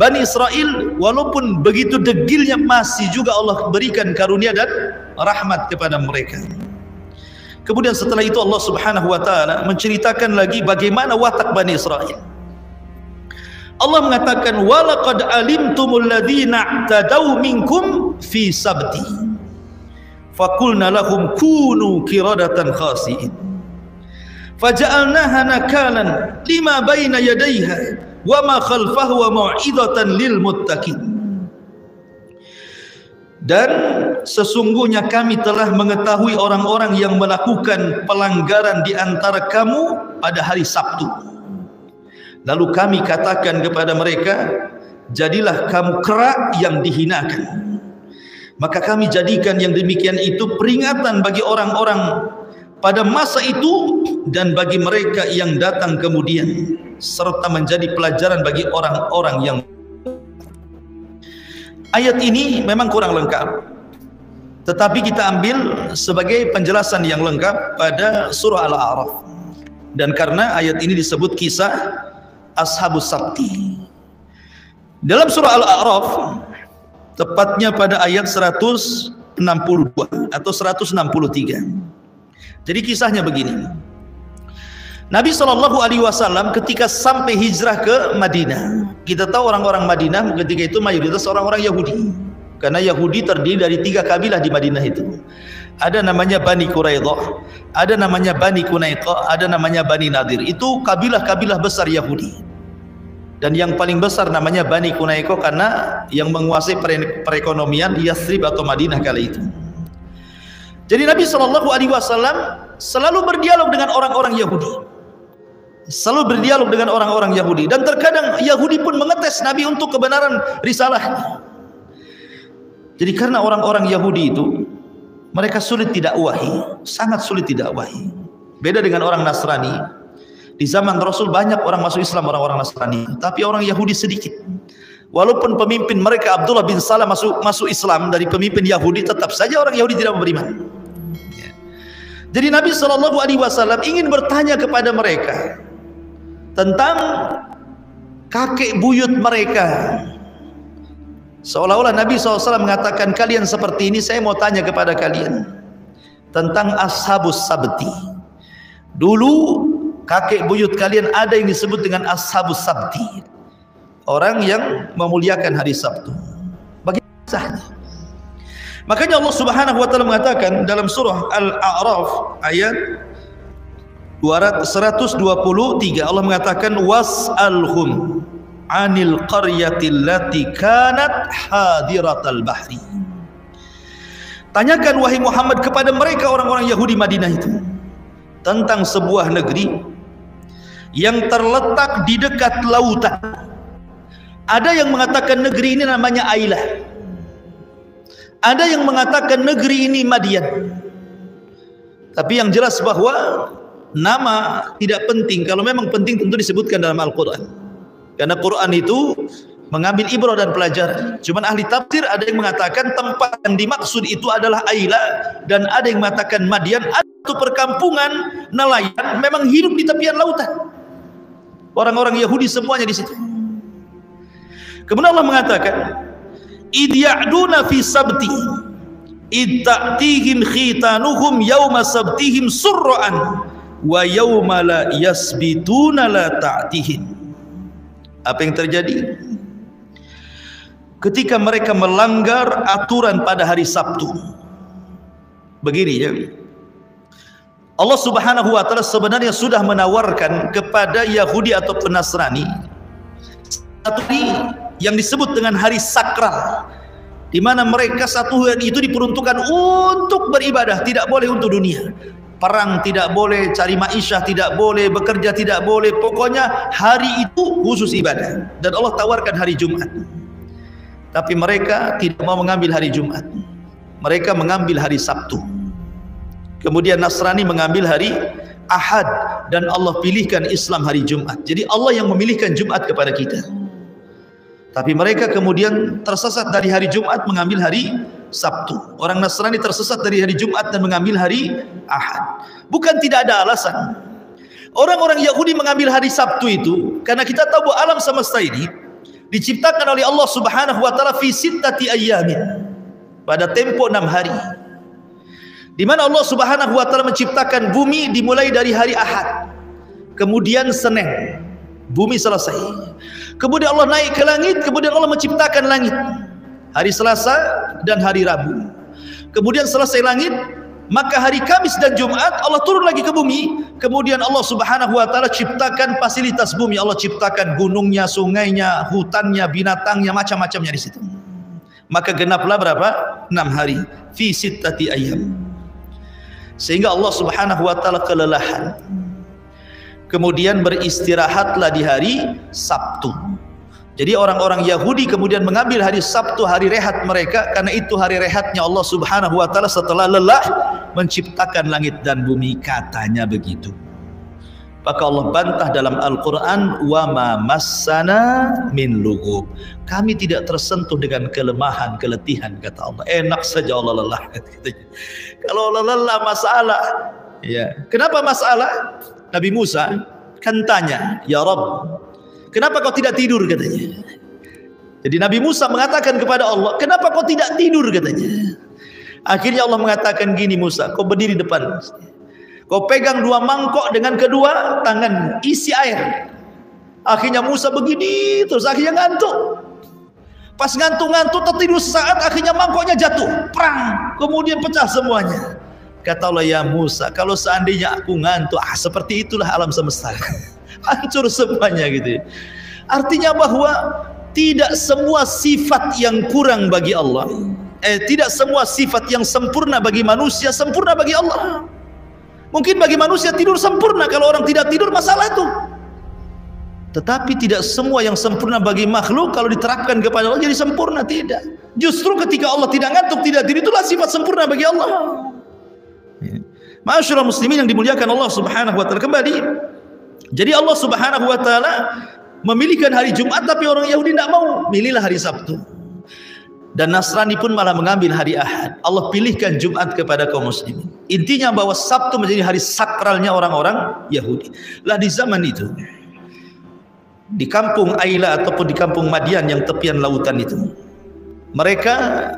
Bani Israel walaupun begitu degilnya masih juga Allah berikan karunia dan rahmat kepada mereka. Kemudian setelah itu Allah Subhanahu wa taala menceritakan lagi bagaimana watak Bani Israel. Allah mengatakan walaqad alimtumul ladzina i'tadaw minkum fi sabti faqulna lahum kunu qiradatan khasi'in faja'alnaha nakalan lima baina yadayha wa ma khalfahu wa mau'izatan lil muttaqin. Dan sesungguhnya kami telah mengetahui orang-orang yang melakukan pelanggaran di antara kamu pada hari Sabtu. Lalu kami katakan kepada mereka, jadilah kamu kera yang dihinakan. Maka kami jadikan yang demikian itu peringatan bagi orang-orang pada masa itu dan bagi mereka yang datang kemudian, serta menjadi pelajaran bagi orang-orang yang. Ayat ini memang kurang lengkap, tetapi kita ambil sebagai penjelasan yang lengkap pada surah Al-A'raf. Dan karena ayat ini disebut kisah Ashabus Sabti dalam surah Al-A'raf, tepatnya pada ayat 162 atau 163. Jadi kisahnya begini. Nabi SAW ketika sampai hijrah ke Madinah, kita tahu orang-orang Madinah ketika itu mayoritas orang-orang Yahudi, karena Yahudi terdiri dari 3 kabilah di Madinah itu. Ada namanya Bani Quraidah, ada namanya Bani Qunaiqah, ada namanya Bani Nadir. Itu kabilah-kabilah besar Yahudi. Dan yang paling besar namanya Bani Qunaiqah karena yang menguasai perekonomian Yathrib atau Madinah kala itu. Jadi Nabi SAW selalu berdialog dengan orang-orang Yahudi. Selalu berdialog dengan orang-orang Yahudi, dan terkadang Yahudi pun mengetes Nabi untuk kebenaran risalahnya. Jadi karena orang-orang Yahudi itu mereka sulit didakwahi, sangat sulit didakwahi. Beda dengan orang Nasrani. Di zaman Rasul banyak orang masuk Islam, orang-orang Nasrani, tapi orang Yahudi sedikit. Walaupun pemimpin mereka Abdullah bin Salam masuk Islam dari pemimpin Yahudi, tetap saja orang Yahudi tidak beriman. Jadi Nabi SAW ingin bertanya kepada mereka tentang kakek buyut mereka. Seolah-olah Nabi SAW mengatakan, kalian seperti ini, saya mau tanya kepada kalian tentang Ashabus Sabti. Dulu kakek buyut kalian ada yang disebut dengan Ashabus Sabti, orang yang memuliakan hari Sabtu. Bagaimana kisahnya? Makanya Allah Subhanahu wa taala mengatakan dalam surah Al-A'raf ayat 123, Allah mengatakan was'alhum 'anil qaryatil lati kanat hadiratal bahri. Tanyakan wahai Muhammad kepada mereka orang-orang Yahudi Madinah itu tentang sebuah negeri yang terletak di dekat lautan. Ada yang mengatakan negeri ini namanya Ailah. Ada yang mengatakan negeri ini Madian. Tapi yang jelas bahwa nama tidak penting. Kalau memang penting tentu disebutkan dalam Al-Quran, karena Quran itu mengambil ibrah dan pelajaran. Cuman ahli tafsir ada yang mengatakan tempat yang dimaksud itu adalah Ailah, dan ada yang mengatakan Madian, atau perkampungan nelayan memang hidup di tepian lautan. Orang-orang Yahudi semuanya di situ. Kemudian Allah mengatakan id ya'duna fi sabti id ta'tihim khitanuhum yawma sabtihim surra'an wa yawma la yasbituna la ta'tihim. Apa yang terjadi ketika mereka melanggar aturan pada hari Sabtu? Begini ya, Allah Subhanahu wa taala sebenarnya sudah menawarkan kepada Yahudi atau Nasrani satu hari yang disebut dengan hari sakral, di mana mereka satu hari itu diperuntukkan untuk beribadah, tidak boleh untuk dunia. Perang tidak boleh, cari ma'isyah tidak boleh, bekerja tidak boleh, pokoknya hari itu khusus ibadah. Dan Allah tawarkan hari Jumat, tapi mereka tidak mau mengambil hari Jumat, mereka mengambil hari Sabtu. Kemudian Nasrani mengambil hari Ahad, dan Allah pilihkan Islam hari Jumat. Jadi Allah yang memilihkan Jumat kepada kita. Tapi mereka kemudian tersesat dari hari Jumat mengambil hari Sabtu. Orang Nasrani tersesat dari hari Jumat dan mengambil hari Ahad. Bukan tidak ada alasan. Orang-orang Yahudi mengambil hari Sabtu itu karena kita tahu bahwa alam semesta ini diciptakan oleh Allah Subhanahu wa taala fi sittati ayyamin, pada tempo 6 hari. Di mana Allah Subhanahu wa taala menciptakan bumi dimulai dari hari Ahad. Kemudian Senin, bumi selesai. Kemudian Allah naik ke langit, kemudian Allah menciptakan langit. Hari Selasa dan hari Rabu. Kemudian selesai langit, maka hari Kamis dan Jumat Allah turun lagi ke bumi. Kemudian Allah Subhanahu wa taala ciptakan fasilitas bumi. Allah ciptakan gunungnya, sungainya, hutannya, binatangnya, macam-macamnya di situ. Maka genaplah berapa? 6 hari. Fi sittati ayyam. Sehingga Allah Subhanahu wa taala kelelahan. Kemudian beristirahatlah di hari Sabtu. Jadi orang-orang Yahudi kemudian mengambil hari Sabtu, hari rehat mereka, karena itu hari rehatnya Allah Subhanahu wa taala setelah lelah menciptakan langit dan bumi, katanya begitu. Maka Allah bantah dalam Al-Qur'an, wa ma massana min lughub. Kami tidak tersentuh dengan kelemahan, keletihan, kata Allah. Enak saja Allah lelah. Kalau Allah lelah masalah. Ya. Kenapa masalah? Nabi Musa kan tanya, ya Rabb, kenapa kau tidak tidur, katanya. Jadi Nabi Musa mengatakan kepada Allah, kenapa kau tidak tidur, katanya. Akhirnya Allah mengatakan gini, Musa, kau berdiri depan, kau pegang 2 mangkok dengan kedua tangan, isi air. Akhirnya Musa begini terus, akhirnya ngantuk. Pas ngantuk-ngantuk tertidur sesaat, akhirnya mangkoknya jatuh, prang, kemudian pecah semuanya. Kata Allah, ya Musa, kalau seandainya aku ngantuk, seperti itulah alam semesta. Hancur semuanya gitu. Artinya bahwa tidak semua sifat yang kurang bagi Allah, tidak semua sifat yang sempurna bagi manusia sempurna bagi Allah. Mungkin bagi manusia tidur sempurna, kalau orang tidak tidur masalah itu. Tetapi tidak semua yang sempurna bagi makhluk kalau diterapkan kepada Allah jadi sempurna, tidak. Justru ketika Allah tidak ngantuk, tidak tidur, itulah sifat sempurna bagi Allah. Ma'asyiral muslimin yang dimuliakan Allah Subhanahu wa taala. Kembali, jadi Allah Subhanahu wa taala memilihkan hari Jumat, tapi orang Yahudi tidak mau, milihlah hari Sabtu. Dan Nasrani pun malah mengambil hari Ahad. Allah pilihkan Jumat kepada kaum muslimin. Intinya bahwa Sabtu menjadi hari sakralnya orang-orang Yahudi. Lah di zaman itu, di kampung Aila ataupun di kampung Madian yang tepian lautan itu, mereka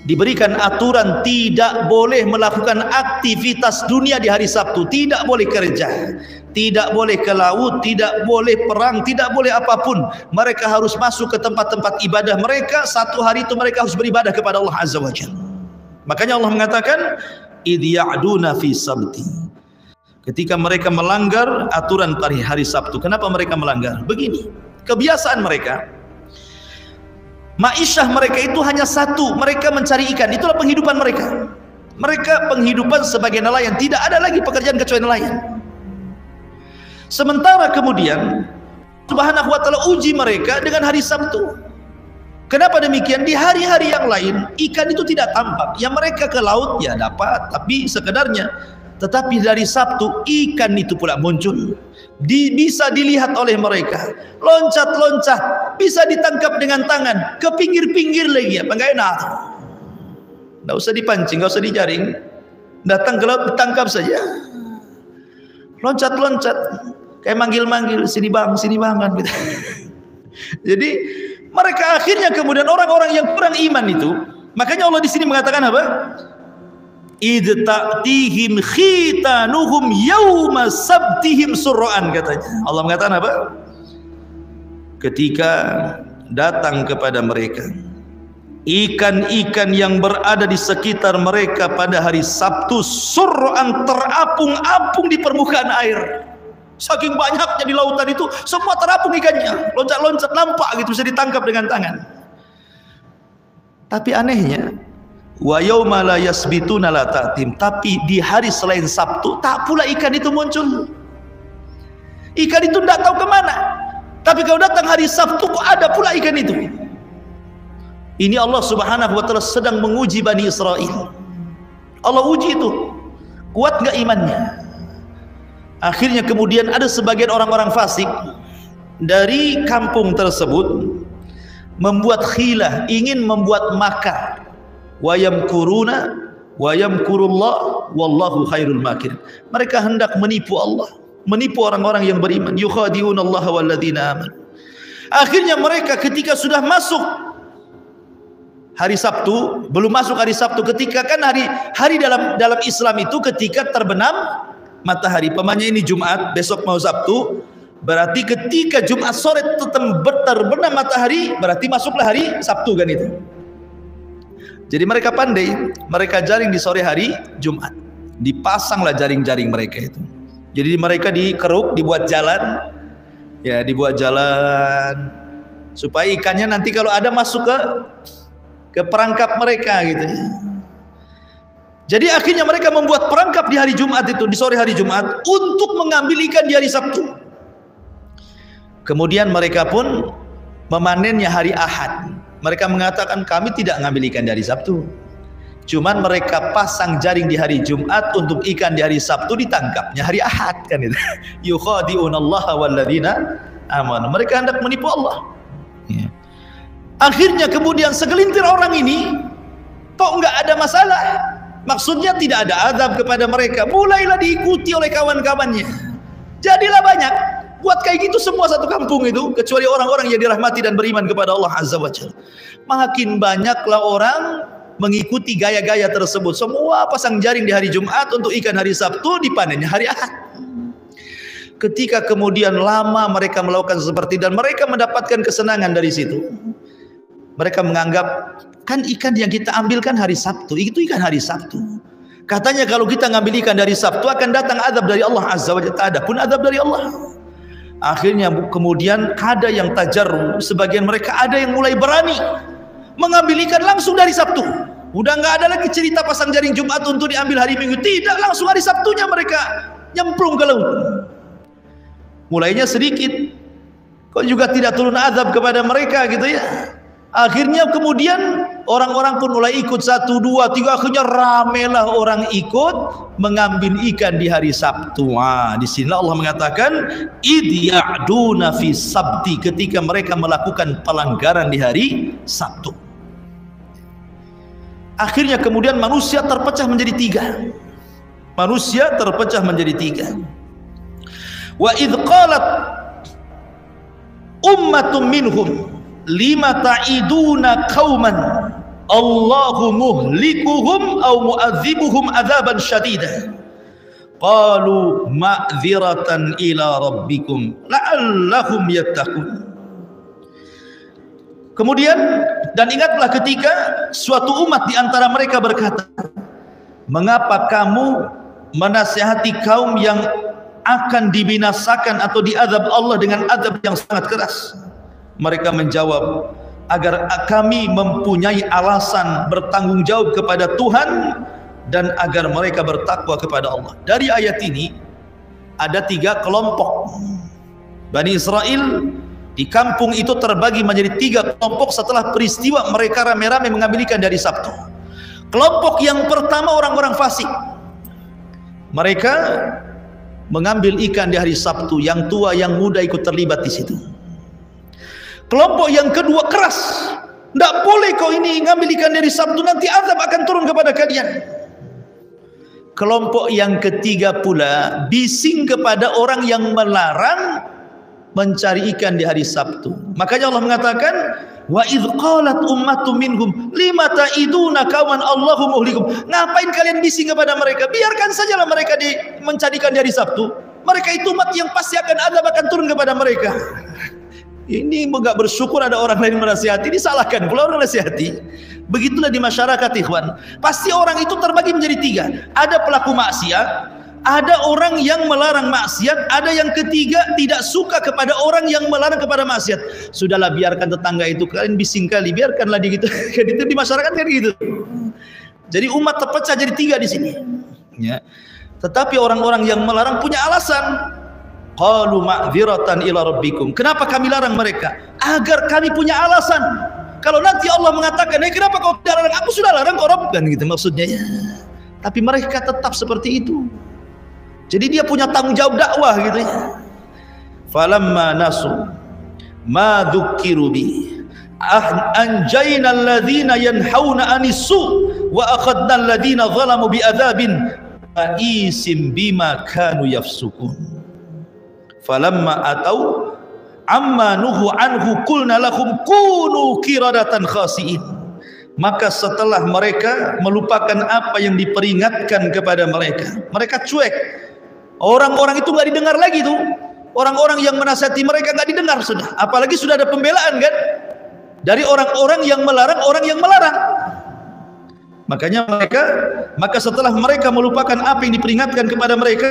diberikan aturan tidak boleh melakukan aktivitas dunia di hari Sabtu. Tidak boleh kerja, tidak boleh ke laut, tidak boleh perang, tidak boleh apapun. Mereka harus masuk ke tempat-tempat ibadah mereka. 1 hari itu mereka harus beribadah kepada Allah Azza wa Jalla. Makanya Allah mengatakan, idh ya'duna fi sabti, ketika mereka melanggar aturan hari Sabtu. Kenapa mereka melanggar? Begini, kebiasaan mereka, ma'isyah mereka itu hanya satu, mereka mencari ikan. Itulah penghidupan mereka. Mereka penghidupan sebagai nelayan, tidak ada lagi pekerjaan kecuali nelayan. Sementara kemudian Subhanahu wa taala uji mereka dengan hari Sabtu. Kenapa demikian? Di hari-hari yang lain ikan itu tidak tampak. Ya mereka ke laut ya dapat, tapi sekedarnya. Tetapi dari Sabtu ikan itu pula muncul, bisa dilihat oleh mereka, loncat-loncat, bisa ditangkap dengan tangan, ke pinggir-pinggir lagi, apa enggak enak? Enggak usah dipancing, enggak usah dijaring, datang ke laut ditangkap saja, loncat-loncat, kayak manggil-manggil, sini bang kan gitu. Jadi mereka akhirnya kemudian orang-orang yang kurang iman itu, makanya Allah di sini mengatakan apa? Idh ta'tihim khitanuhum yawma sabtihim surra'an, katanya. Allah mengatakan apa? Ketika datang kepada mereka ikan-ikan yang berada di sekitar mereka pada hari Sabtu, surra'an, terapung-apung di permukaan air. Saking banyaknya di lautan itu, semua terapung ikannya, loncat-loncat, nampak gitu, bisa ditangkap dengan tangan. Tapi anehnya, wa yauma la yasbituna la ta'tim, tapi di hari selain Sabtu tak pula ikan itu muncul. Ikan itu tidak tahu kemana. Tapi kalau datang hari Sabtu kok ada pula ikan itu. Ini Allah Subhanahu wa taala sedang menguji Bani Israel. Allah uji itu, kuat nggak imannya. Akhirnya kemudian ada sebagian orang-orang fasik dari kampung tersebut, membuat khilah, ingin membuat makar. Wa yamkuruna wa yamkurullah wallahu khairul makirin. Mereka hendak menipu Allah, menipu orang-orang yang beriman. Yukhadi'unallaha walladzina amanu. Akhirnya mereka ketika sudah masuk hari Sabtu, belum masuk hari Sabtu, ketika kan hari dalam Islam itu ketika terbenam matahari. Pamannya ini Jumat, besok mau Sabtu, berarti ketika Jumat sore terbenam matahari, berarti masuklah hari Sabtu kan itu. Jadi mereka pandai, mereka jaring di sore hari Jumat, dipasanglah jaring-jaring mereka itu. Jadi mereka dikeruk, dibuat jalan, ya dibuat jalan supaya ikannya nanti kalau ada masuk ke perangkap mereka gitu. Jadi akhirnya mereka membuat perangkap di hari Jumat itu, di sore hari Jumat, untuk mengambil ikan di hari Sabtu. Kemudian mereka pun memanennya hari Ahad. Mereka mengatakan kami tidak ngambil ikan dari Sabtu. Cuman mereka pasang jaring di hari Jumat untuk ikan di hari Sabtu ditangkapnya hari Ahad kan itu. Yukhadi'unallaha walladzina amanu. Mereka hendak menipu Allah. Ya. Akhirnya kemudian segelintir orang ini kok nggak ada masalah. Maksudnya tidak ada azab kepada mereka. Mulailah diikuti oleh kawan-kawannya. Jadilah banyak. Buat kayak gitu semua satu kampung itu, kecuali orang-orang yang dirahmati dan beriman kepada Allah Azza wa Jalla. Makin banyaklah orang mengikuti gaya-gaya tersebut. Semua pasang jaring di hari Jumat untuk ikan hari Sabtu, dipanennya hari Ahad. Ketika kemudian lama mereka melakukan seperti dan mereka mendapatkan kesenangan dari situ. Mereka menganggap kan ikan yang kita ambil kan hari Sabtu, itu ikan hari Sabtu. Katanya kalau kita ngambil ikan dari Sabtu akan datang azab dari Allah Azza wa Jalla. Ada pun azab dari Allah. Akhirnya kemudian ada yang tajarru, sebagian mereka ada yang mulai berani mengambil ikan langsung dari Sabtu. Udah nggak ada lagi cerita pasang jaring Jumat untuk diambil hari Minggu, tidak, langsung hari Sabtunya mereka nyemplung ke laut. Mulainya sedikit, kok juga tidak turun azab kepada mereka gitu ya. Akhirnya kemudian orang-orang pun mulai ikut 1, 2, 3, akhirnya ramelah orang ikut mengambil ikan di hari Sabtu. Di sini Allah mengatakan id ya'duna fi sabti, ketika mereka melakukan pelanggaran di hari Sabtu. Akhirnya kemudian manusia terpecah menjadi 3. Manusia terpecah menjadi 3. Wa id qalat ummatun minhum lima ta'iduna qauman Allahu muhlikuhum aw mu'adzibuhum adzaban syadida qalu ma'dziratan ila rabbikum la'allahum yattaqun. Kemudian dan ingatlah ketika suatu umat di antara mereka berkata, mengapa kamu menasihati kaum yang akan dibinasakan atau diazab Allah dengan azab yang sangat keras? Mereka menjawab, agar kami mempunyai alasan bertanggung jawab kepada Tuhan dan agar mereka bertakwa kepada Allah. Dari ayat ini ada 3 kelompok. Bani Israel di kampung itu terbagi menjadi 3 kelompok setelah peristiwa mereka rame-rame mengambil ikan dari Sabtu. Kelompok yang pertama orang-orang fasik. Mereka mengambil ikan di hari Sabtu, yang tua yang muda ikut terlibat di situ. Kelompok yang kedua keras, tidak boleh kau ini ngambil ikan dari Sabtu, nanti azab akan turun kepada kalian. Kelompok yang ketiga pula bising kepada orang yang melarang mencari ikan di hari Sabtu. Makanya Allah mengatakan, wa idz qalat ummatun minhum lima ta'iduna kawan Allahu muhlikum. Ngapain kalian bising kepada mereka? Biarkan sajalah mereka mencari ikan di hari Sabtu. Mereka itu umat yang pasti azab akan turun kepada mereka. Ini enggak bersyukur ada orang lain menasihati, disalahkan pula orang nasihati. Begitulah di masyarakat, ikhwan. Pasti orang itu terbagi menjadi 3. Ada pelaku maksiat, ada orang yang melarang maksiat, ada yang ketiga tidak suka kepada orang yang melarang kepada maksiat. Sudahlah, biarkan tetangga itu, kalian bising kali, biarkanlah gitu. Itu di masyarakat kan gitu. Jadi umat terpecah jadi 3 di sini. Ya. Tetapi orang-orang yang melarang punya alasan. Qalu ma'dziratan ila rabbikum. Kenapa kami larang mereka? Agar kami punya alasan. Kalau nanti Allah mengatakan, kenapa kau tidak larang? Aku sudah larang kau Rabb, kan gitu maksudnya ya. Tapi mereka tetap seperti itu. Jadi dia punya tanggung jawab dakwah gitu ya. Falamma nasu ma dzukiru bi. anjayna alladhina yanhauna 'anis su' wa akhadna alladhina zalamu bi'adzabin ba'isim bima kanu yafsukun. Falamma atau amma nuhu anhu qulna lahum kunu qiradatan khasi'in. Maka setelah mereka melupakan apa yang diperingatkan kepada mereka, mereka cuek. Orang-orang itu nggak didengar lagi tuh. Orang-orang yang menasihati mereka nggak didengar sudah. Apalagi sudah ada pembelaan kan dari orang-orang yang melarang orang yang melarang. Maka setelah mereka melupakan apa yang diperingatkan kepada mereka,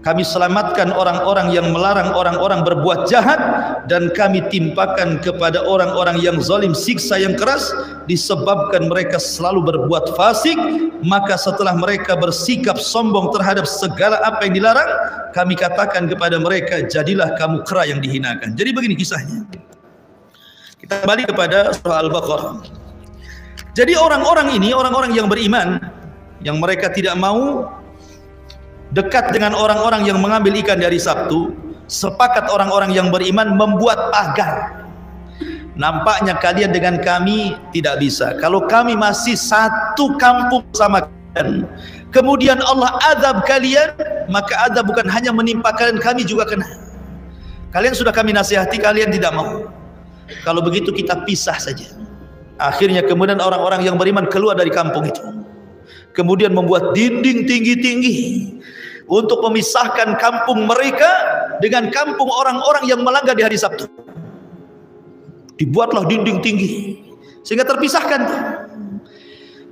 kami selamatkan orang-orang yang melarang orang-orang berbuat jahat, dan kami timpakan kepada orang-orang yang zalim siksa yang keras disebabkan mereka selalu berbuat fasik. Maka setelah mereka bersikap sombong terhadap segala apa yang dilarang, kami katakan kepada mereka, jadilah kamu kera yang dihinakan. Jadi begini kisahnya. Kita kembali kepada surah Al-Baqarah. Jadi orang-orang ini, orang-orang yang beriman, yang mereka tidak mau dekat dengan orang-orang yang mengambil ikan di hari Sabtu, sepakat orang-orang yang beriman membuat pagar. Nampaknya kalian dengan kami tidak bisa. Kalau kami masih satu kampung sama kalian, kemudian Allah azab kalian, maka azab bukan hanya menimpa kalian, kami juga kena. Kalian sudah kami nasihati, kalian tidak mau. Kalau begitu kita pisah saja. Akhirnya kemudian orang-orang yang beriman keluar dari kampung itu, kemudian membuat dinding tinggi-tinggi untuk memisahkan kampung mereka dengan kampung orang-orang yang melanggar di hari Sabtu. Dibuatlah dinding tinggi sehingga terpisahkan.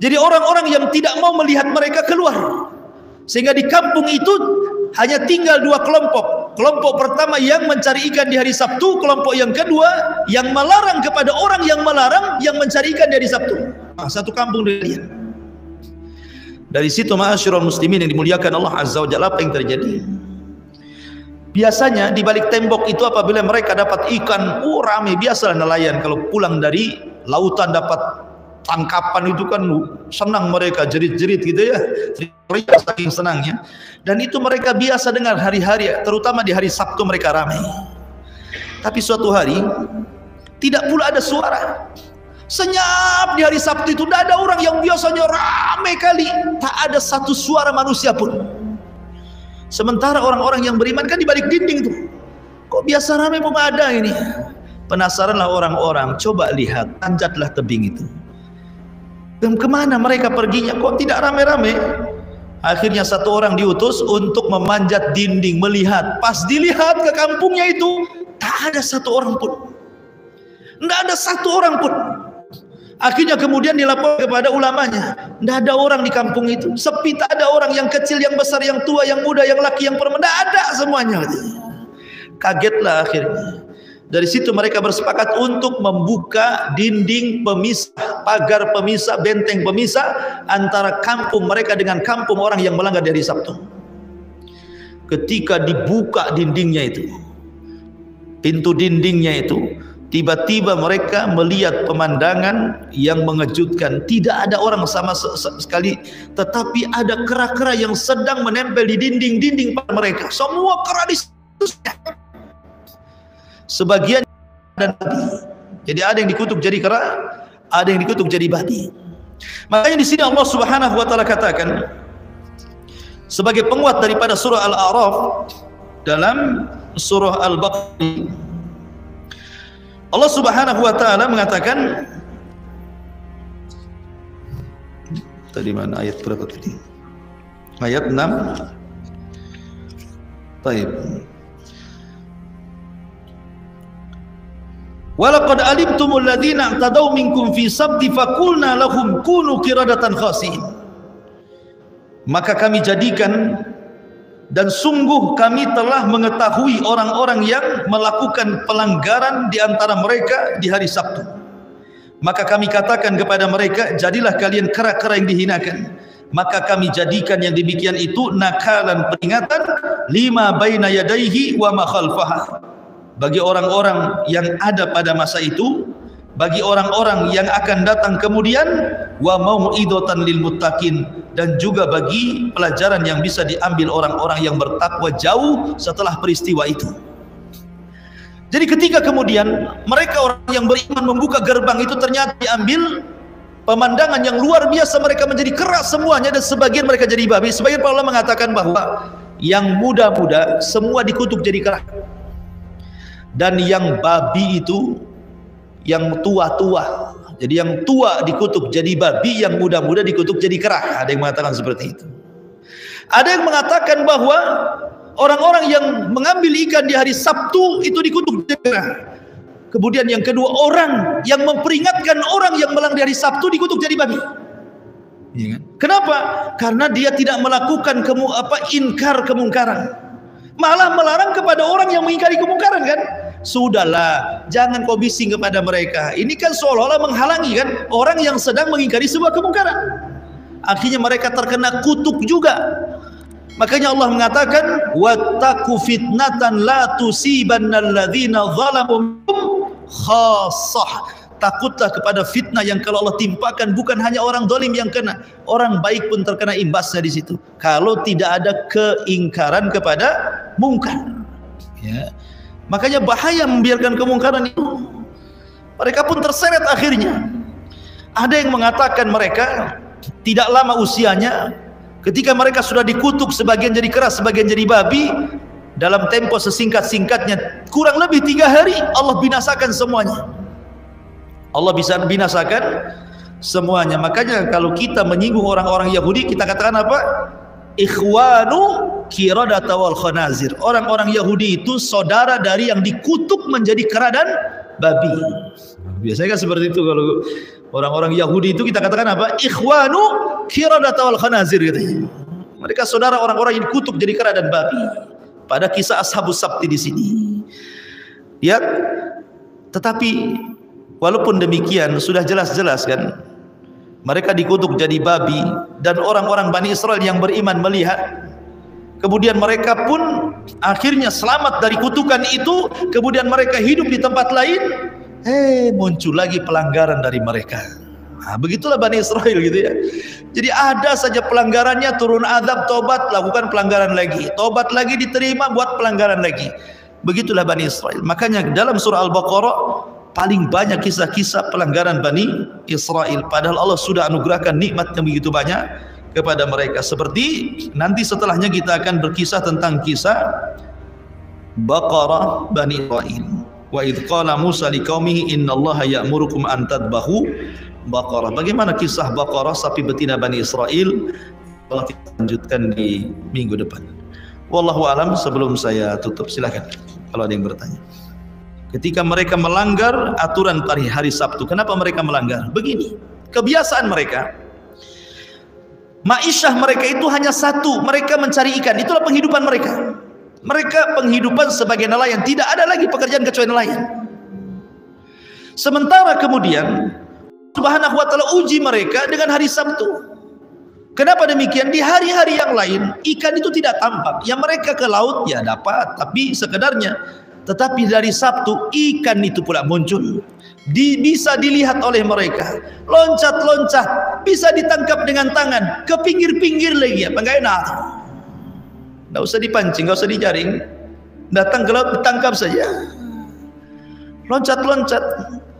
Jadi orang-orang yang tidak mau melihat mereka keluar, sehingga di kampung itu hanya tinggal dua kelompok. Kelompok pertama yang mencari ikan di hari Sabtu, kelompok yang kedua yang melarang kepada orang yang melarang yang mencari ikan di hari Sabtu. Satu kampung dia. Dari situ ma'asyiral muslimin yang dimuliakan Allah Azza wa Jalla, apa yang terjadi? Biasanya di balik tembok itu apabila mereka dapat ikan, rame. Biasalah nelayan kalau pulang dari lautan dapat tangkapan itu kan senang mereka, jerit-jerit gitu ya, teriak saking senangnya. Dan itu mereka biasa dengar hari-hari, terutama di hari Sabtu mereka ramai. Tapi suatu hari tidak pula ada suara. Senyap di hari Sabtu itu tidak ada orang yang biasanya ramai kali, tak ada satu suara manusia pun. Sementara orang-orang yang beriman kan di balik dinding tuh, kok biasa ramai kok nggak ada ini. Penasaranlah orang-orang, coba lihat, tanjatlah tebing itu. Kemana mereka perginya? Kok tidak ramai-ramai? Akhirnya satu orang diutus untuk memanjat dinding melihat. Pas dilihat ke kampungnya itu, tak ada satu orang pun. Tidak ada satu orang pun. Akhirnya kemudian dilaporkan kepada ulamanya, tidak ada orang di kampung itu, sepi, tak ada orang, yang kecil, yang besar, yang tua, yang muda, yang laki, yang perempuan, tidak ada semuanya. Kagetlah akhirnya. Dari situ mereka bersepakat untuk membuka dinding pemisah, pagar pemisah, benteng pemisah antara kampung mereka dengan kampung orang yang melanggar dari Sabtu. Ketika dibuka dindingnya itu, pintu dindingnya itu, tiba-tiba mereka melihat pemandangan yang mengejutkan. Tidak ada orang sama sekali, tetapi ada kera-kera yang sedang menempel di dinding-dinding mereka. Semua kera di situ. Sebagian dan babi. Jadi ada yang dikutuk jadi kera, ada yang dikutuk jadi babi. Makanya di sini Allah Subhanahu wa taala katakan sebagai penguat daripada surah Al-A'raf dalam surah Al-Baqarah, Allah Subhanahu wa taala mengatakan, tadi mana ayat berapa tadi? Ayat 6. Baik. Walaqad alimtumul ladzina i'tadaw minkum fi sabti faqulna lahum kunu qiradatan khasi'in. Maka kami jadikan, dan sungguh kami telah mengetahui orang-orang yang melakukan pelanggaran di antara mereka di hari Sabtu. Maka kami katakan kepada mereka, jadilah kalian kera-kera yang dihinakan. Maka kami jadikan yang demikian itu nakalan, peringatan, lima baina yadaihi wa ma khalfaha, bagi orang-orang yang ada pada masa itu, bagi orang-orang yang akan datang kemudian, wa mau'idatan lil muttaqin, dan juga bagi pelajaran yang bisa diambil orang-orang yang bertakwa jauh setelah peristiwa itu. Jadi ketika kemudian mereka orang yang beriman membuka gerbang itu, ternyata diambil pemandangan yang luar biasa, mereka menjadi keras semuanya dan sebagian mereka jadi babi. Sebagian para ulama mengatakan bahwa yang muda-muda semua dikutuk jadi keras, dan yang babi itu yang tua-tua. Jadi yang tua dikutuk jadi babi, yang muda-muda dikutuk jadi kera. Ada yang mengatakan seperti itu. Ada yang mengatakan bahwa orang-orang yang mengambil ikan di hari Sabtu itu dikutuk jadi kera. Kemudian yang kedua, orang yang memperingatkan orang yang melanggar di hari Sabtu dikutuk jadi babi. Ya kan? Kenapa? Karena dia tidak melakukan inkar kemungkaran, malah melarang kepada orang yang mengingkari kemungkaran kan. Sudahlah, jangan kau bising kepada mereka. Ini kan seolah-olah menghalangi kan orang yang sedang mengingkari sebuah kemungkaran. Akhirnya mereka terkena kutuk juga. Makanya Allah mengatakan, wattaqu fitnatan la tusibannal ladzina zalamu khassah. Takutlah kepada fitnah yang kalau Allah timpakan bukan hanya orang zalim yang kena, orang baik pun terkena imbasnya di situ. Kalau tidak ada keingkaran kepada mungkar. Ya. Makanya bahaya membiarkan kemungkaran itu. Mereka pun terseret akhirnya. Ada yang mengatakan mereka tidak lama usianya, ketika mereka sudah dikutuk, sebagian jadi keras, sebagian jadi babi, dalam tempo sesingkat-singkatnya, kurang lebih 3 hari Allah binasakan semuanya. Allah bisa binasakan semuanya. Makanya kalau kita menyinggung orang-orang Yahudi, kita katakan apa? Ikhwanu qiradata wal khanazir. Orang-orang Yahudi itu saudara dari yang dikutuk menjadi kera dan babi. Biasanya kan seperti itu, kalau orang-orang Yahudi itu kita katakan apa? Ikhwanu qiradata wal khanazir gitu. Mereka saudara orang-orang yang dikutuk jadi kera dan babi. Pada kisah Ashabus Sabti di sini. Ya, tetapi walaupun demikian sudah jelas-jelas kan mereka dikutuk jadi babi, dan orang-orang Bani Israel yang beriman melihat, kemudian mereka pun akhirnya selamat dari kutukan itu. Kemudian mereka hidup di tempat lain, muncul lagi pelanggaran dari mereka. Nah, begitulah Bani Israel gitu ya. Jadi ada saja pelanggarannya, turun azab, tobat, lakukan pelanggaran lagi, tobat lagi, diterima, buat pelanggaran lagi. Begitulah Bani Israel. Makanya dalam surah Al-Baqarah paling banyak kisah-kisah pelanggaran Bani Israel, padahal Allah sudah anugerahkan nikmat yang begitu banyak kepada mereka. Seperti nanti setelahnya kita akan berkisah tentang kisah Baqarah Bani Israel. Wa idh qala Musa liqaumihi innallaha ya'murukum an tadbahu Baqarah. Bagaimana kisah Baqarah, sapi betina Bani Israel? Allah kita lanjutkan di minggu depan. Wallahu alam. Sebelum saya tutup, silakan kalau ada yang bertanya. Ketika mereka melanggar aturan hari Sabtu, kenapa mereka melanggar? Begini, kebiasaan mereka, ma'isyah mereka itu hanya satu, mereka mencari ikan, itulah penghidupan mereka. Mereka penghidupan sebagai nelayan, tidak ada lagi pekerjaan kecuali nelayan. Sementara kemudian Subhanahu wa ta'ala uji mereka dengan hari Sabtu. Kenapa demikian? Di hari-hari yang lain ikan itu tidak tampak, yang mereka ke laut ya dapat, tapi sekedarnya. Tetapi dari Sabtu ikan itu pula muncul, bisa dilihat oleh mereka, loncat-loncat, bisa ditangkap dengan tangan, ke pinggir-pinggir lagi, apa enggak enak? Enggak usah dipancing, enggak usah dijaring, datang ke laut ditangkap saja, loncat-loncat,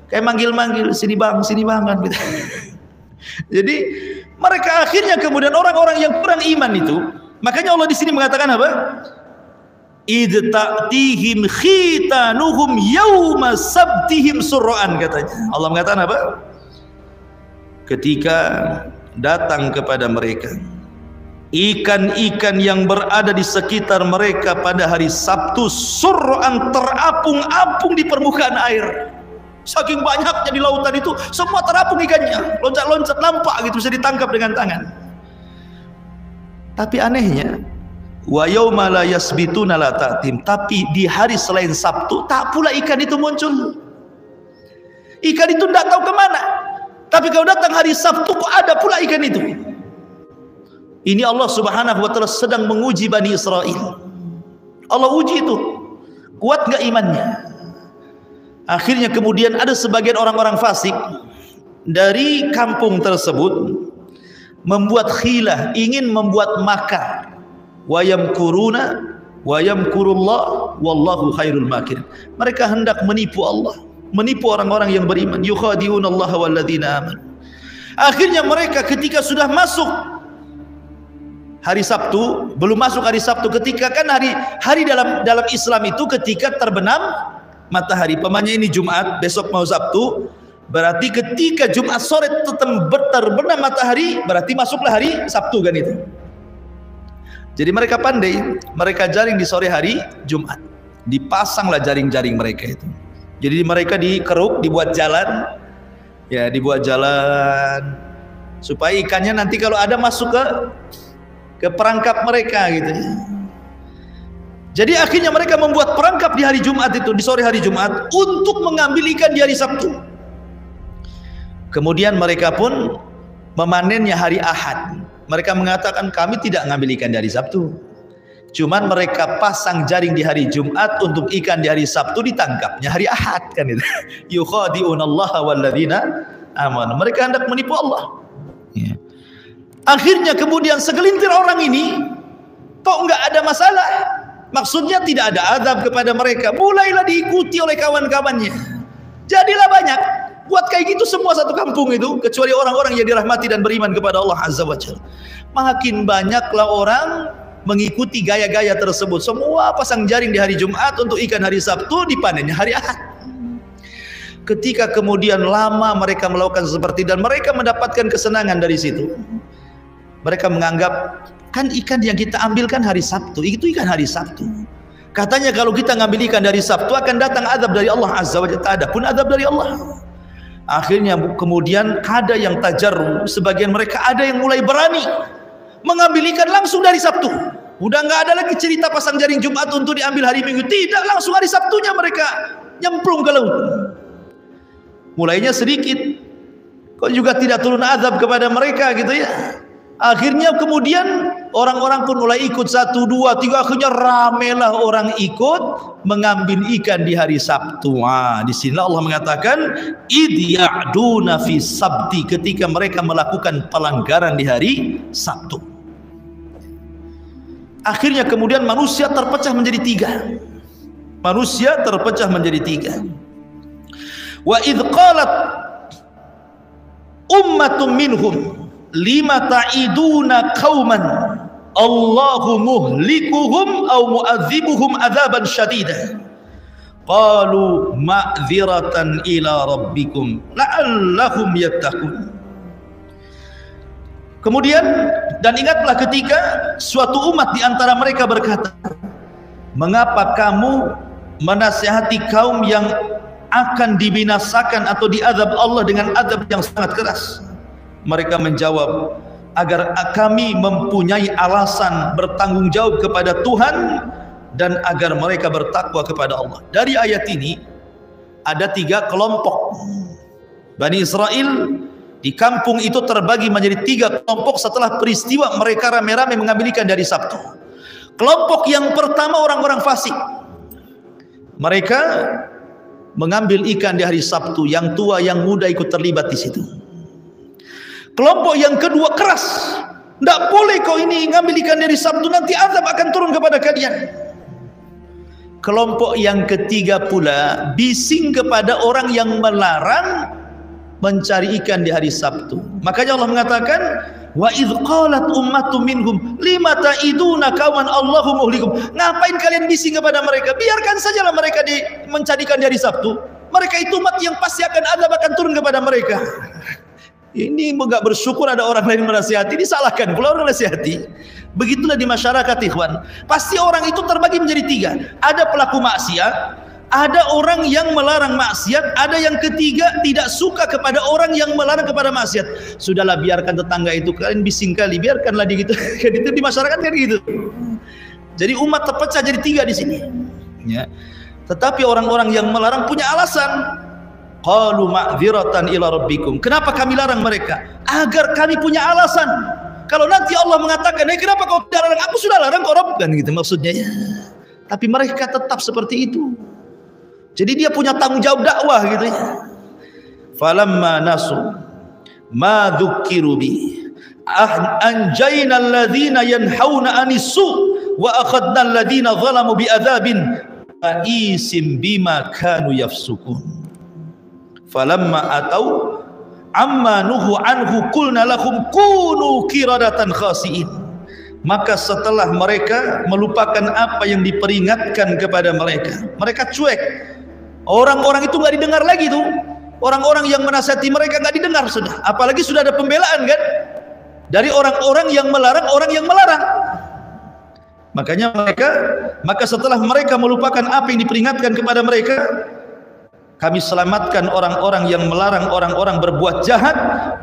kayak manggil-manggil, sini bang kan gitu. Jadi mereka akhirnya kemudian orang-orang yang kurang iman itu, makanya Allah di sini mengatakan apa? Idh ta'tihim khitanuhum yawma sabtihim surra'an, katanya. Allah mengatakan apa? Ketika datang kepada mereka ikan-ikan yang berada di sekitar mereka pada hari Sabtu, surra'an, terapung-apung di permukaan air. Saking banyaknya di lautan itu, semua terapung ikannya, loncat-loncat, nampak gitu, bisa ditangkap dengan tangan. Tapi anehnya, wa yauma la yasbituna la ta'tim, tapi di hari selain Sabtu tak pula ikan itu muncul. Ikan itu tidak tahu kemana, tapi kalau datang hari Sabtu kok ada pula ikan itu. Ini Allah Subhanahu wa ta'ala sedang menguji Bani Israel. Allah uji itu, kuat nggak imannya. Akhirnya kemudian ada sebagian orang-orang fasik dari kampung tersebut membuat khilah, ingin membuat makar. Wayam kuruna wa yamkurullah wallahu khairul makirin. Mereka hendak menipu Allah, menipu orang-orang yang beriman. Yukhadi'unallaha walladzina amanu. Akhirnya mereka ketika sudah masuk hari Sabtu, belum masuk hari Sabtu, ketika kan hari dalam Islam itu ketika terbenam matahari. Pamannya ini Jumat, besok mau Sabtu, berarti ketika Jumat sore terbenam matahari, berarti masuklah hari Sabtu kan itu. Jadi mereka pandai, mereka jaring di sore hari Jumat, dipasanglah jaring-jaring mereka itu. Jadi mereka dikeruk, dibuat jalan, ya dibuat jalan supaya ikannya nanti kalau ada masuk ke perangkap mereka gitu. Jadi akhirnya mereka membuat perangkap di hari Jumat itu, di sore hari Jumat, untuk mengambil ikan di hari Sabtu. Kemudian mereka pun memanennya hari Ahad. Mereka mengatakan kami tidak ngambil ikan dari Sabtu. Cuman mereka pasang jaring di hari Jumat untuk ikan di hari Sabtu ditangkapnya hari Ahad kan itu. Yukhadi'unallaha walladzina amanu. Mereka hendak menipu Allah. Ya. Akhirnya kemudian segelintir orang ini kok enggak ada masalah. Maksudnya tidak ada azab kepada mereka. Mulailah diikuti oleh kawan-kawannya. Jadilah banyak. Buat kayak gitu semua satu kampung itu, kecuali orang-orang yang dirahmati dan beriman kepada Allah Azza wa Jalla. Makin banyaklah orang mengikuti gaya-gaya tersebut. Semua pasang jaring di hari Jumat untuk ikan hari Sabtu, dipanennya hari Ahad. Ketika kemudian lama mereka melakukan seperti dan mereka mendapatkan kesenangan dari situ. Mereka menganggap kan ikan yang kita ambil kan hari Sabtu, itu ikan hari Sabtu. Katanya kalau kita ngambil ikan dari Sabtu akan datang azab dari Allah Azza wa Jalla. Tak ada pun azab dari Allah. Akhirnya kemudian ada yang tajarru, sebagian mereka ada yang mulai berani mengambil ikan langsung dari Sabtu. Udah nggak ada lagi cerita pasang jaring Jumat untuk diambil hari Minggu. Tidak, langsung hari Sabtunya mereka nyemplung ke laut. Mulainya sedikit, kok juga tidak turun azab kepada mereka gitu ya. Akhirnya kemudian orang-orang pun mulai ikut 1, 2, 3, akhirnya ramelah orang ikut mengambil ikan di hari Sabtu. Di sini Allah mengatakan id ya'duna fi sabti, ketika mereka melakukan pelanggaran di hari Sabtu. Akhirnya kemudian manusia terpecah menjadi 3. Manusia terpecah menjadi 3. Wa id qalat ummatun minhum lima ta'iduna qauman Allahu muhlikuhum aw mu'adzibuhum adzaban syadida qalu ma'dziratan ila rabbikum la'allahum yattaqun. Kemudian dan ingatlah ketika suatu umat di antara mereka berkata, mengapa kamu menasihati kaum yang akan dibinasakan atau diazab Allah dengan azab yang sangat keras? Mereka menjawab, agar kami mempunyai alasan bertanggung jawab kepada Tuhan dan agar mereka bertakwa kepada Allah. Dari ayat ini ada 3 kelompok. Bani Israel di kampung itu terbagi menjadi 3 kelompok setelah peristiwa mereka rame-rame mengambil ikan dari Sabtu. Kelompok yang pertama orang-orang fasik. Mereka mengambil ikan di hari Sabtu, yang tua yang muda ikut terlibat di situ. Kelompok yang kedua keras, tidak boleh kau ini ngambil ikan dari Sabtu, nanti azab akan turun kepada kalian. Kelompok yang ketiga pula bising kepada orang yang melarang mencari ikan di hari Sabtu. Makanya Allah mengatakan, wa idz qalat ummatun minhum lima ta'iduna kawan Allahu muhlikum. Ngapain kalian bising kepada mereka? Biarkan sajalah mereka mencari ikan di hari Sabtu. Mereka itu umat yang pasti azab akan turun kepada mereka. Ini enggak bersyukur ada orang lain menasihati, disalahkan pula orang nasihati. Begitulah di masyarakat, ikhwan. Pasti orang itu terbagi menjadi 3. Ada pelaku maksiat, ada orang yang melarang maksiat, ada yang ketiga tidak suka kepada orang yang melarang kepada maksiat. Sudahlah, biarkan tetangga itu, kalian bising kali, biarkanlah di gitu. Kan itu di masyarakat kan gitu. Jadi umat terpecah jadi 3 di sini. Ya. Tetapi orang-orang yang melarang punya alasan. Qalu ma'dziratan ila rabbikum. Kenapa kami larang mereka? Agar kami punya alasan. Kalau nanti Allah mengatakan, kenapa kau tidak larang? Aku sudah larang kau Rabb, kan gitu maksudnya ya. Tapi mereka tetap seperti itu. Jadi dia punya tanggung jawab dakwah gitu ya. Falamma nasu ma dzukiru bi anjayna alladhina yanhauna anis su wa akhadnal ladina zalamu bi'adzabin ba'isim bima kanu yafsukun. Falamma atau amma nuhu anhu qulna lahum kunu qiradatan khasiin. Maka setelah mereka melupakan apa yang diperingatkan kepada mereka, mereka cuek. Orang-orang itu nggak didengar lagi tuh. Orang-orang yang menasihati mereka nggak didengar sudah. Apalagi sudah ada pembelaan kan dari orang-orang yang melarang orang yang melarang. Maka setelah mereka melupakan apa yang diperingatkan kepada mereka, kami selamatkan orang-orang yang melarang orang-orang berbuat jahat,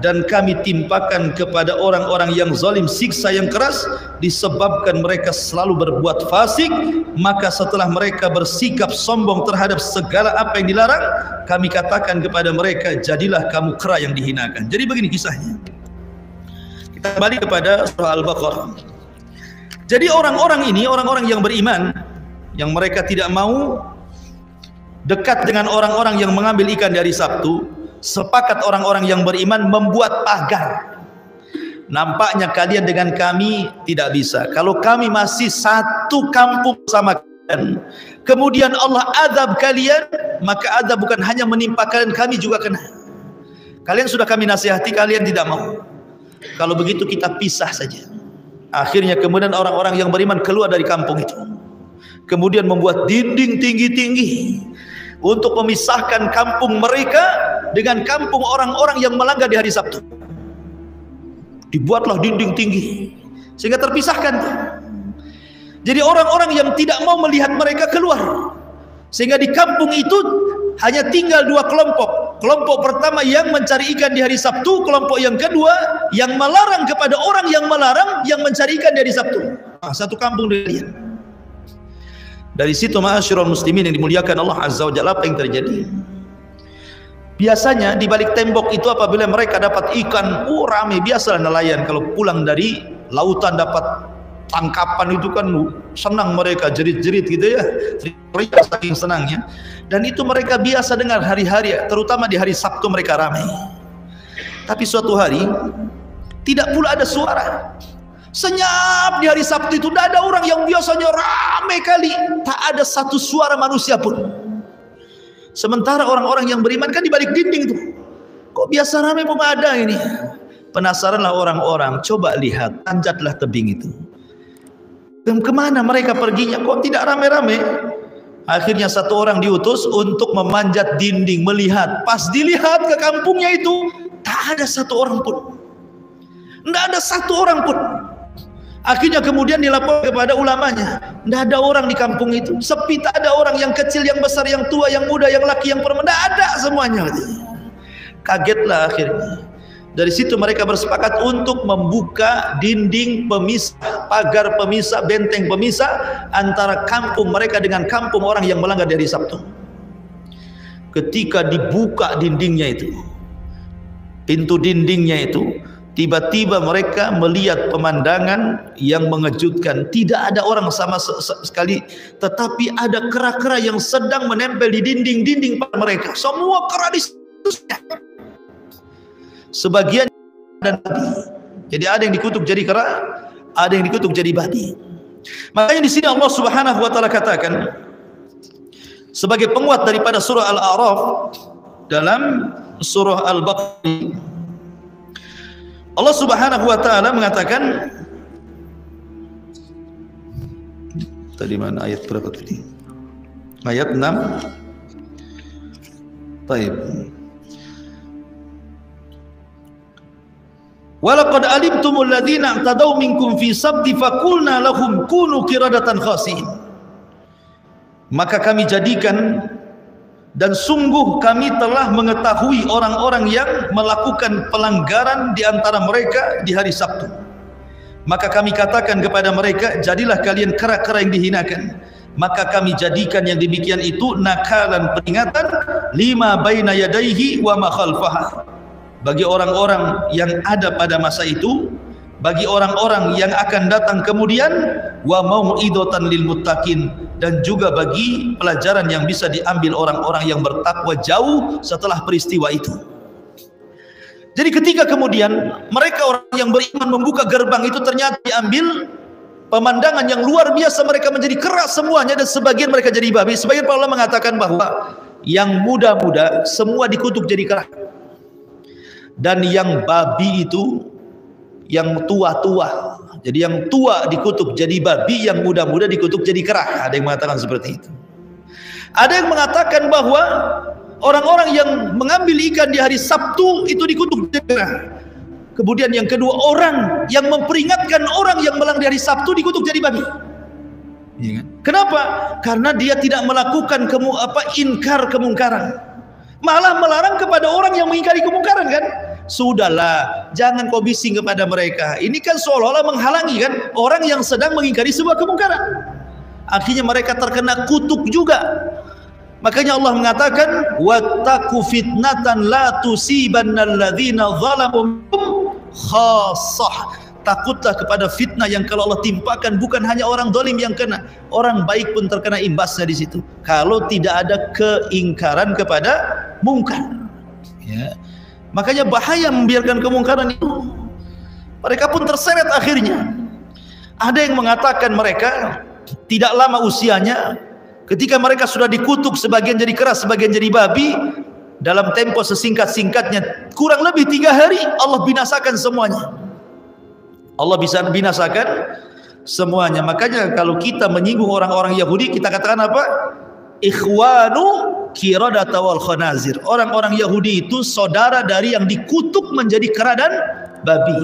dan kami timpakan kepada orang-orang yang zalim siksa yang keras disebabkan mereka selalu berbuat fasik. Maka setelah mereka bersikap sombong terhadap segala apa yang dilarang, kami katakan kepada mereka, jadilah kamu kera yang dihinakan. Jadi begini kisahnya. Kita kembali kepada surah Al-Baqarah. Jadi orang-orang ini, orang-orang yang beriman, yang mereka tidak mau dekat dengan orang-orang yang mengambil ikan di hari Sabtu, sepakat orang-orang yang beriman membuat pagar. Nampaknya kalian dengan kami tidak bisa. Kalau kami masih satu kampung sama kalian, kemudian Allah azab kalian, maka azab bukan hanya menimpa kalian, kami juga kena. Kalian sudah kami nasihati, kalian tidak mau. Kalau begitu kita pisah saja. Akhirnya kemudian orang-orang yang beriman keluar dari kampung itu, kemudian membuat dinding tinggi-tinggi untuk memisahkan kampung mereka dengan kampung orang-orang yang melanggar di hari Sabtu. Dibuatlah dinding tinggi sehingga terpisahkan. Jadi orang-orang yang tidak mau melihat mereka keluar, sehingga di kampung itu hanya tinggal dua kelompok. Kelompok pertama yang mencari ikan di hari Sabtu, kelompok yang kedua yang melarang kepada orang yang melarang yang mencari ikan di hari Sabtu. Satu kampung dilihat. Dari situ ma'asyiral muslimin yang dimuliakan Allah Azza wa Jalla, apa yang terjadi? Biasanya di balik tembok itu apabila mereka dapat ikan, ramai, biasalah nelayan kalau pulang dari lautan dapat tangkapan itu kan senang mereka, jerit-jerit gitu ya, teriak saking senangnya. Dan itu mereka biasa dengar hari-hari, terutama di hari Sabtu mereka ramai. Tapi suatu hari tidak pula ada suara. Senyap di hari Sabtu itu, tidak ada orang yang biasanya ramai kali, tak ada satu suara manusia pun. Sementara orang-orang yang beriman kan di balik dinding tuh, kok biasa ramai pun ada ini. Penasaranlah orang-orang, coba lihat, tanjatlah tebing itu. Kemana mereka perginya? Kok tidak ramai-ramai? Akhirnya satu orang diutus untuk memanjat dinding, melihat. Pas dilihat ke kampungnya itu, tak ada satu orang pun. Tidak ada satu orang pun. Akhirnya kemudian dilapor kepada ulamanya, tidak ada orang di kampung itu, sepi, tak ada orang, yang kecil, yang besar, yang tua, yang muda, yang laki, yang perempuan, tidak ada semuanya. Kagetlah akhirnya. Dari situ mereka bersepakat untuk membuka dinding pemisah, pagar pemisah, benteng pemisah antara kampung mereka dengan kampung orang yang melanggar dari Sabtu. Ketika dibuka dindingnya itu, pintu dindingnya itu, tiba-tiba mereka melihat pemandangan yang mengejutkan. Tidak ada orang sama sekali, tetapi ada kera-kera yang sedang menempel di dinding-dinding mereka. Semua kera di situ. Sebagian dan babi. Jadi ada yang dikutuk jadi kera, ada yang dikutuk jadi babi. Makanya di sini Allah Subhanahu wa taala katakan sebagai penguat daripada surah Al-A'raf dalam surah Al-Baqarah, Allah Subhanahu wa taala mengatakan, tadi mana ayat berapa tadi? Ayat 6. Baik. Walaqad alimtumul ladzina i'tadaw minkum fi sabti faqulna lahum kunu qiradatan khasiin. Maka kami jadikan, dan sungguh kami telah mengetahui orang-orang yang melakukan pelanggaran di antara mereka di hari Sabtu. Maka kami katakan kepada mereka, jadilah kalian kera-kera yang dihinakan. Maka kami jadikan yang demikian itu nakalan, peringatan, lima baina yadaihi wa ma khalfaha, bagi orang-orang yang ada pada masa itu, bagi orang-orang yang akan datang kemudian, wa mau'idatan lil muttaqin, dan juga bagi pelajaran yang bisa diambil orang-orang yang bertakwa jauh setelah peristiwa itu. Jadi ketika kemudian mereka orang yang beriman membuka gerbang itu, ternyata diambil pemandangan yang luar biasa, mereka menjadi keras semuanya dan sebagian mereka jadi babi. Sebagian para ulama mengatakan bahwa yang muda-muda semua dikutuk jadi kera, dan yang babi itu yang tua-tua. Jadi yang tua dikutuk jadi babi, yang muda-muda dikutuk jadi kera. Ada yang mengatakan seperti itu. Ada yang mengatakan bahwa orang-orang yang mengambil ikan di hari Sabtu itu dikutuk jadi kera. Kemudian yang kedua, orang yang memperingatkan orang yang melanggar di hari Sabtu dikutuk jadi babi. Ya kan? Kenapa? Karena dia tidak melakukan inkar kemungkaran, malah melarang kepada orang yang mengingkari kemungkaran kan. Sudahlah, jangan kau bising kepada mereka. Ini kan seolah-olah menghalangi kan orang yang sedang mengingkari sebuah kemungkaran. Akhirnya mereka terkena kutuk juga. Makanya Allah mengatakan, wattaqu fitnatan la tusibannal ladzina zalamu khassah. Takutlah kepada fitnah yang kalau Allah timpakan bukan hanya orang zalim yang kena, orang baik pun terkena imbasnya di situ. Kalau tidak ada keingkaran kepada mungkar. Ya. Makanya bahaya membiarkan kemungkaran itu. Mereka pun terseret akhirnya. Ada yang mengatakan mereka tidak lama usianya, ketika mereka sudah dikutuk, sebagian jadi keras, sebagian jadi babi, dalam tempo sesingkat-singkatnya, kurang lebih 3 hari, Allah binasakan semuanya. Allah bisa binasakan semuanya. Makanya kalau kita menyinggung orang-orang Yahudi, kita katakan apa? Ikhwanu qiradata wal khanazir. Orang-orang Yahudi itu saudara dari yang dikutuk menjadi kera dan babi.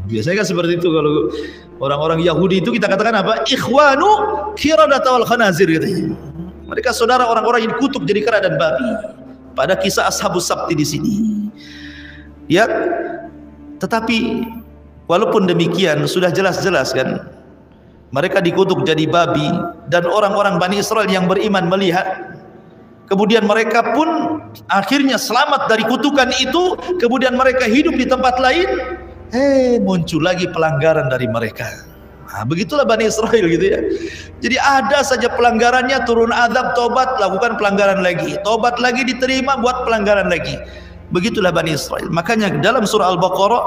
Biasanya kan seperti itu, kalau orang-orang Yahudi itu kita katakan apa? Ikhwanu qiradata wal khanazir gitu. Mereka saudara orang-orang yang dikutuk jadi kera dan babi. Pada kisah Ashabus Sabti di sini. Ya, tetapi walaupun demikian sudah jelas-jelas kan mereka dikutuk jadi babi, dan orang-orang Bani Israel yang beriman melihat, kemudian mereka pun akhirnya selamat dari kutukan itu, kemudian mereka hidup di tempat lain, muncul lagi pelanggaran dari mereka. Nah, begitulah Bani Israel gitu ya. Jadi ada saja pelanggarannya, turun azab, tobat, lakukan pelanggaran lagi, tobat lagi diterima, buat pelanggaran lagi. Begitulah Bani Israel. Makanya dalam surah Al-Baqarah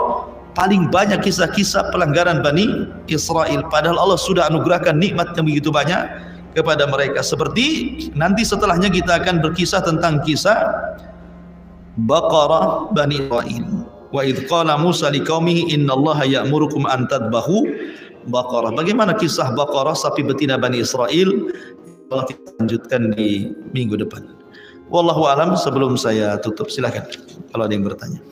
paling banyak kisah-kisah pelanggaran Bani Israel, padahal Allah sudah anugerahkan nikmat yang begitu banyak kepada mereka. Seperti nanti setelahnya kita akan berkisah tentang kisah Baqarah Bani Israil. Wa idh qala Musa liqaumihi innallaha ya'murukum an tadbahu baqarah. Bagaimana kisah Baqarah, sapi betina Bani Israel? Allah kita lanjutkan di minggu depan. Wallahu alam. Sebelum saya tutup, silakan kalau ada yang bertanya.